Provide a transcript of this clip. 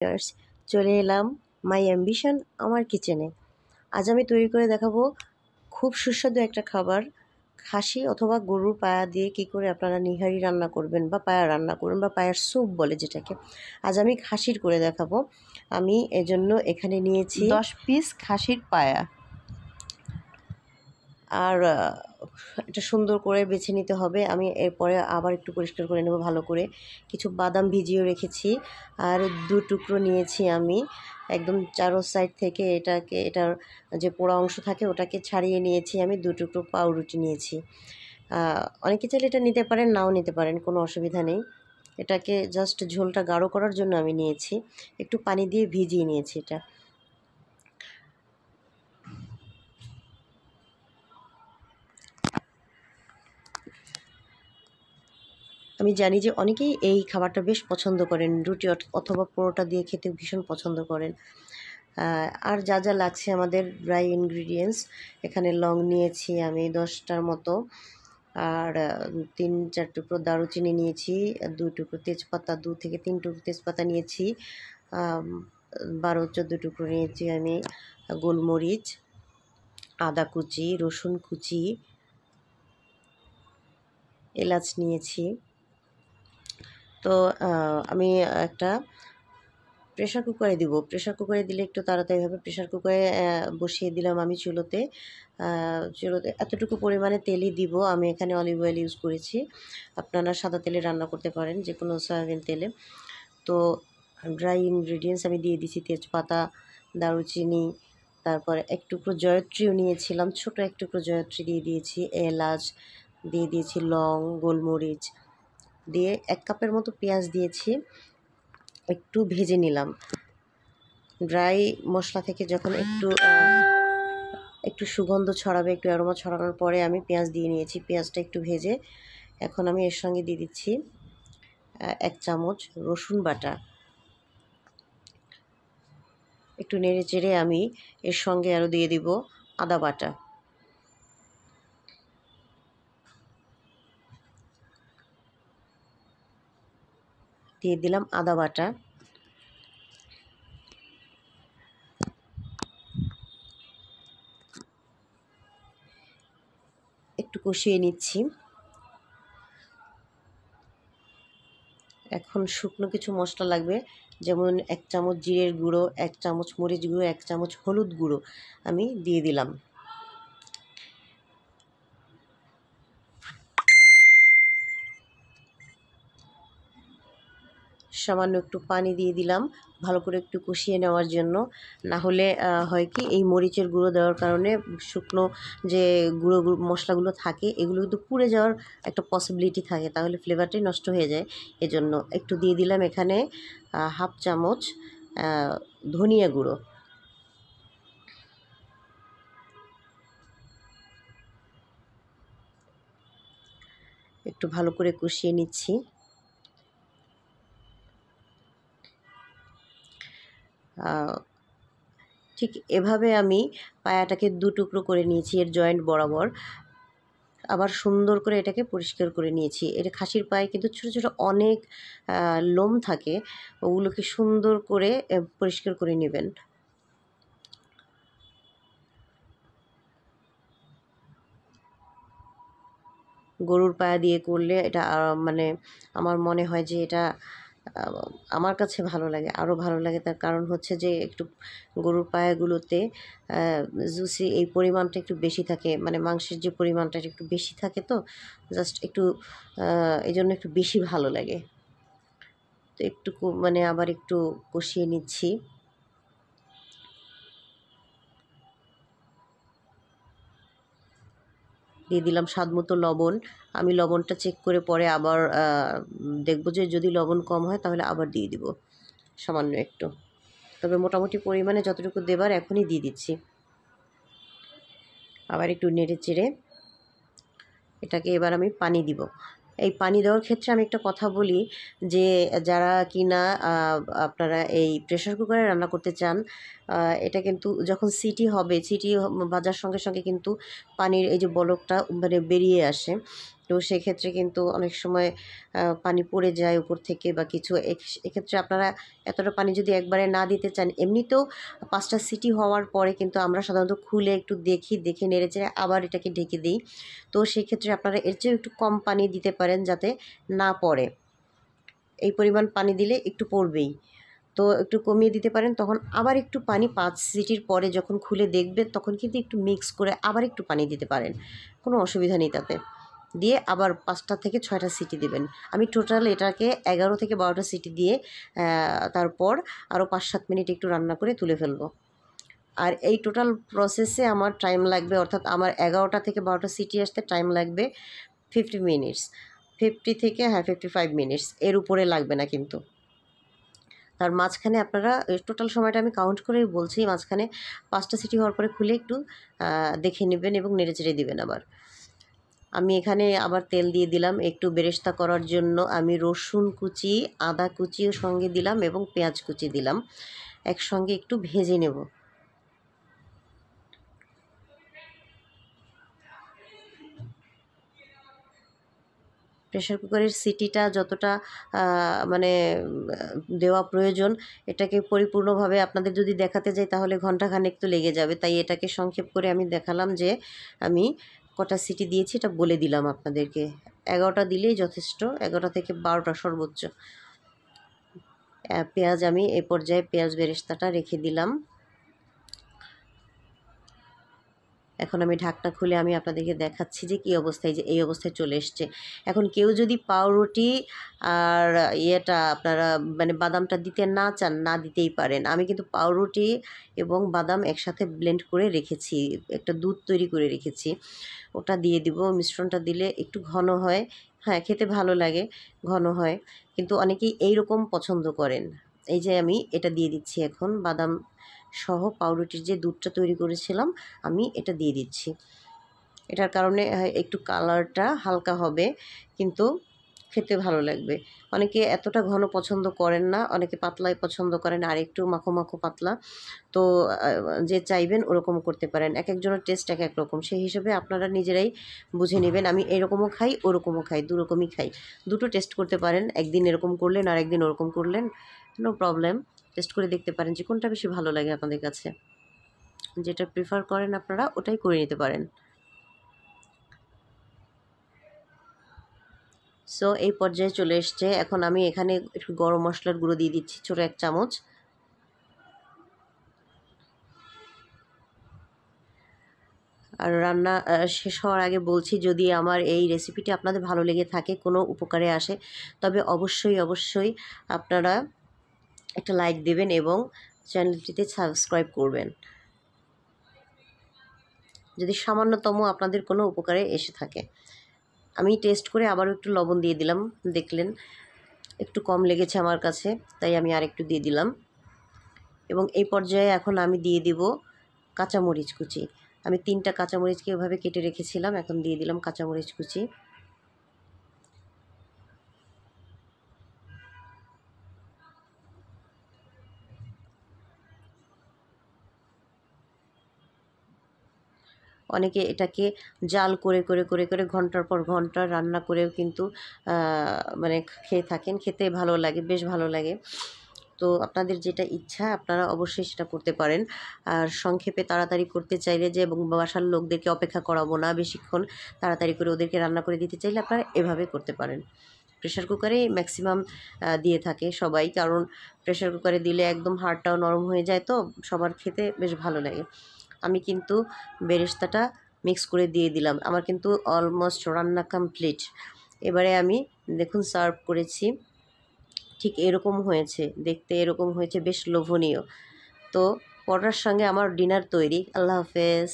Viewers, চলে এলাম মাই ambition আমার কিচেনে। আজ আমি তৈরি করে দেখাবো খুব সুস্বাদু একটা খাবার। খাসি অথবা গরুর পায়া দিয়ে কী করে আপনারা নিহারি রান্না করবেন বা পায়া রান্না করবেন বা পায়ার স্যুপ বলে যেটাকে। আজ আমি খাসির করে দেখাবো। আমি এজন্য এখানে নিয়েছি 10 পিস খাসির পায়া। আর এটা সুন্দর করে বেছে নিতে হবে। আমি এরপরে আবার একটু পরিষ্কার করে নেব ভালো করে। কিছু বাদাম ভিজিয়ে রেখেছি আর 2 টুকরো নিয়েছি আমি। একদম চারো সাইড থেকে এটার যে পোড়া অংশ থাকে ওটাকে ছাড়িয়ে নিয়েছি আমি। 2 টুকরো পাউরুটি নিয়েছি। অনেকে চাইলে এটা নিতে পারেন, নাও নিতে পারেন, কোনো অসুবিধা নেই। এটাকে জাস্ট ঝোলটা গাঢ় করার জন্য আমি নিয়েছি। একটু পানি দিয়ে ভিজিয়ে নিয়েছি এটা। আমি জানি যে অনেকেই এই খাবারটা বেশ পছন্দ করেন, রুটি অথবা পরোটা দিয়ে খেতে ভীষণ পছন্দ করেন। আর যা যা লাগছে আমাদের ড্রাই ইনগ্রিডিয়েন্টস, এখানে লং নিয়েছি আমি 10টার মতো, আর 3-4 টুকরো দারুচিনি নিয়েছি, 2 টুকরো তেজপাতা, 2 থেকে 3 টুকরো তেজপাতা নিয়েছি, 12-14 টুকরো নিয়েছি আমি গোলমরিচ, আদা কুচি, রসুন কুচি, এলাচ নিয়েছি। তো আমি একটা প্রেশার কুকারে দিব। প্রেশার কুকারে দিলে একটু তাড়াতাড়ি হবে। প্রেশার কুকারে বসিয়ে দিলাম আমি চুলোতে। চুলোতে এতটুকু পরিমাণে তেলই দিব। আমি এখানে অলিভ অয়েল ইউজ করেছি। আপনারা সাদা তেলে রান্না করতে পারেন, যে কোনো সয়াবিন তেলে। তো ড্রাই ইনগ্রিডিয়েন্টস আমি দিয়ে দিছি তেজপাতা, দারুচিনি, তারপরে এক টুকরো জয়ত্রীও নিয়েছিলাম, ছোট এক টুকরো জয়ত্রী দিয়ে দিয়েছি, এলাচ দিয়ে দিয়েছি, লং, গোলমরিচ দিয়ে 1 কাপের মতো পেঁয়াজ দিয়েছি। একটু ভেজে নিলাম। ড্রাই মশলা থেকে যখন একটু সুগন্ধ ছড়াবে, একটু অ্যারোমা ছড়ানোর পরে আমি পেঁয়াজ দিয়ে নিয়েছি। পেঁয়াজটা একটু ভেজে এখন আমি এর সঙ্গে দিয়ে দিচ্ছি 1 চামচ রসুন বাটা। একটু নেড়ে চেড়ে আমি এর সঙ্গে আরও দিয়ে দিব আদা বাটা। দিয়ে দিলাম আদা বাটা। একটু কষিয়ে নিচ্ছি। এখন শুকনো কিছু মশলা লাগবে, যেমন 1 চামচ জিরের গুঁড়ো, 1 চামচ মরিচ গুঁড়ো, 1 চামচ হলুদ গুঁড়ো আমি দিয়ে দিলাম। সামান্য একটু পানি দিয়ে দিলাম ভালো করে একটু কষিয়ে নেওয়ার জন্য। না হলে হয় কি, এই মরিচের গুঁড়ো দেওয়ার কারণে শুকনো যে গুঁড়ো মশলাগুলো থাকে এগুলো কিন্তু পুড়ে যাওয়ার একটা পসিবিলিটি থাকে, তাহলে ফ্লেভারটাই নষ্ট হয়ে যায়। এজন্য একটু দিয়ে দিলাম এখানে 1/2 চামচ ধনিয়া গুঁড়ো। একটু ভালো করে কষিয়ে নিচ্ছি। ঠিক এভাবে আমি পায়াটাকে 2 টুকরো করে নিয়েছি এর জয়েন্ট বরাবর। আবার সুন্দর করে এটাকে পরিষ্কার করে নিয়েছি। এটা খাসির পায়ে কিন্তু ছোটো ছোটো অনেক লোম থাকে, ওগুলোকে সুন্দর করে পরিষ্কার করে নেবেন। গরুর পায়া দিয়ে করলে এটা মানে আমার মনে হয় যে এটা আমার কাছে ভালো লাগে, আরও ভালো লাগে। তার কারণ হচ্ছে যে একটু গরুর পায়াগুলোতে জুসি এই পরিমাণটা একটু বেশি থাকে, মানে মাংসের যে পরিমাণটা একটু বেশি থাকে, তো জাস্ট একটু এই জন্য একটু বেশি ভালো লাগে। তো একটু মানে আবার একটু কষিয়ে নিচ্ছি। দিয়ে দিলাম স্বাদ মতো লবণ। আমি লবণটা চেক করে পরে আবার দেখব যে যদি লবণ কম হয় তাহলে আবার দিয়ে দিব সামান্য একটু। তবে মোটামুটি পরিমাণে যতটুকু দেবার এখনই দিয়ে দিচ্ছি। আবার একটু নেড়ে চেড়ে এটাকে এবার আমি পানি দিব। এই পানি দেওয়ার ক্ষেত্রে আমি একটা কথা বলি যে যারা কিনা আপনারা এই প্রেশার কুকারে রান্না করতে চান, এটা কিন্তু যখন সিটি হবে, সিটি বাজার সঙ্গে সঙ্গে কিন্তু পানির এই যে বলকটা মানে বেরিয়ে আসে। তো সেক্ষেত্রে কিন্তু অনেক সময় পানি পড়ে যায় উপর থেকে বা কিছু। এক্ষেত্রে আপনারা এতটা পানি যদি একবারে না দিতে চান, এমনিতেও 5টা সিটি হওয়ার পরে কিন্তু আমরা সাধারণত খুলে একটু দেখে নেড়েচেড়ে আবার এটাকে ঢেকে দিই। তো সেক্ষেত্রে আপনারা এর চেয়েও একটু কম পানি দিতে পারেন যাতে না পড়ে। এই পরিমাণ পানি দিলে একটু পড়বেই, তো একটু কমিয়ে দিতে পারেন। তখন আবার একটু পানি 5 সিটির পরে যখন খুলে দেখবেন তখন কিন্তু একটু মিক্স করে আবার একটু পানি দিতে পারেন, কোনো অসুবিধা নেই তাতে। দিয়ে আবার 5টা থেকে 6টা সিটি দিবেন। আমি টোটাল এটাকে 11 থেকে 12টা সিটি দিয়ে তারপর আরও 5-7 মিনিট একটু রান্না করে তুলে ফেলবো। আর এই টোটাল প্রসেসে আমার টাইম লাগবে, অর্থাৎ আমার 11টা থেকে 12টা সিটি আসতে টাইম লাগবে 50 মিনিটস। 50 থেকে 55 মিনিটস, এর উপরে লাগবে না কিন্তু। তার মাঝখানে আপনারা টোটাল সময়টা আমি কাউন্ট করেই বলছি, মাঝখানে 5টা সিটি হওয়ার পরে খুলে একটু দেখে নেবেন এবং নেড়েচেড়ে দিবেন আবার। আমি এখানে আবার তেল দিয়ে দিলাম একটু বেরেস্তা করার জন্য। আমি রসুন কুচি, আদা কুচিও সঙ্গে দিলাম এবং পেঁয়াজ কুচি দিলাম, একসঙ্গে একটু ভেজে নেব। প্রেশার কুকারের সিটিটা যতটা মানে দেওয়া প্রয়োজন, এটাকে পরিপূর্ণভাবে আপনাদের যদি দেখাতে যাই তাহলে ঘন্টাখানেক তো লেগে যাবে। তাই এটাকে সংক্ষেপ করে আমি দেখালাম যে আমি কটা সিটি দিয়েছি এটা বলে দিলাম আপনাদেরকে। 11টা দিলেই যথেষ্ট, 11টা থেকে 12টা সর্বোচ্চ। পেঁয়াজ আমি এই পর্যায়ে পেঁয়াজ বেরেস্তাটা রেখে দিলাম। এখন আমি ঢাকনা খুলে আমি আপনাদেরকে দেখাচ্ছি যে কী অবস্থায়, যে এই অবস্থায় চলে এসছে। এখন কেউ যদি পাউরুটি আর আপনারা মানে বাদামটা দিতে না চান, না দিতেই পারেন। আমি কিন্তু পাউরুটি এবং বাদাম একসাথে ব্লেন্ড করে রেখেছি, একটা দুধ তৈরি করে রেখেছি, ওটা দিয়ে দিব। মিশ্রণটা দিলে একটু ঘন হয়, হ্যাঁ খেতে ভালো লাগে, ঘন হয়। কিন্তু অনেকেই এইরকম পছন্দ করেন। এই যে আমি এটা দিয়ে দিচ্ছি এখন, বাদাম সহ পাউরুটির যে দুধটা তৈরি করেছিলাম আমি এটা দিয়ে দিচ্ছি। এটার কারণে একটু কালারটা হালকা হবে, কিন্তু খেতে ভালো লাগবে। অনেকে এতটা ঘন পছন্দ করেন না, অনেকে পাতলাই পছন্দ করেন, আর একটু মাখো মাখো পাতলা। তো যে চাইবেন ওরকম করতে পারেন, এক একজনের টেস্ট এক এক রকম, সেই হিসেবে আপনারা নিজেরাই বুঝে নেবেন। আমি এরকমও খাই, ওরকমও খাই, দুরকমই খাই। দুটো টেস্ট করতে পারেন, একদিন এরকম করলেন আর একদিন ওরকম করলেন, নো প্রবলেম। টেস্ট করে দেখতে পারেন যে কোনটা বেশি ভালো লাগে আপনাদের কাছে। যেটা প্রিফার করেন আপনারা ওটাই করে নিতে পারেন। সো এই পর্যায়ে চলে এসছে। এখন আমি এখানে একটু গরম মশলার গুঁড়ো দিয়ে দিচ্ছি, ছোটো 1 চামচ। আর রান্না শেষ হওয়ার আগে বলছি, যদি আমার এই রেসিপিটি আপনাদের ভালো লেগে থাকে, কোনো উপকারে আসে, তবে অবশ্যই আপনারা একটা লাইক দেবেন এবং চ্যানেলটিতে সাবস্ক্রাইব করবেন, যদি সামান্যতম আপনাদের কোনো উপকারে এসে থাকে। আমি টেস্ট করে আবারও একটু লবণ দিয়ে দিলাম, দেখলেন একটু কম লেগেছে আমার কাছে, তাই আমি আরেকটু দিয়ে দিলাম। এবং এই পর্যায়ে এখন আমি দিয়ে দিব কাঁচামরিচ কুচি। আমি 3টা কাঁচামরিচকে এভাবে কেটে রেখেছিলাম, এখন দিয়ে দিলাম কাঁচামরিচ কুচি। অনেকে এটাকে জাল করে ঘন্টার পর ঘন্টা রান্না করেও কিন্তু মানে খেয়ে থাকেন, খেতে ভালো লাগে, বেশ ভালো লাগে। তো আপনাদের যেটা ইচ্ছা আপনারা অবশ্যই সেটা করতে পারেন। আর সংক্ষেপে তাড়াতাড়ি করতে চাইলে যে এবং বাসার লোকদেরকে অপেক্ষা করাবো না বেশিক্ষণ, তাড়াতাড়ি করে ওদেরকে রান্না করে দিতে চাইলে আপনারা এভাবে করতে পারেন। প্রেশার কুকারেই ম্যাক্সিমাম দিয়ে থাকে সবাই, কারণ প্রেশার কুকারে দিলে একদম হাড়টাও নরম হয়ে যায়, তো সবার খেতে বেশ ভালো লাগে। আমি কিন্তু বেরেস্তাটা মিক্স করে দিয়ে দিলাম, আমার কিন্তু অলমোস্ট রান্না কমপ্লিট। এবারে আমি দেখুন সার্ভ করেছি, ঠিক এরকম হয়েছে দেখতে, এরকম হয়েছে, বেশ লোভনীয়। তো পরোটার সঙ্গে আমার ডিনার তৈরি। আল্লাহ হাফেজ।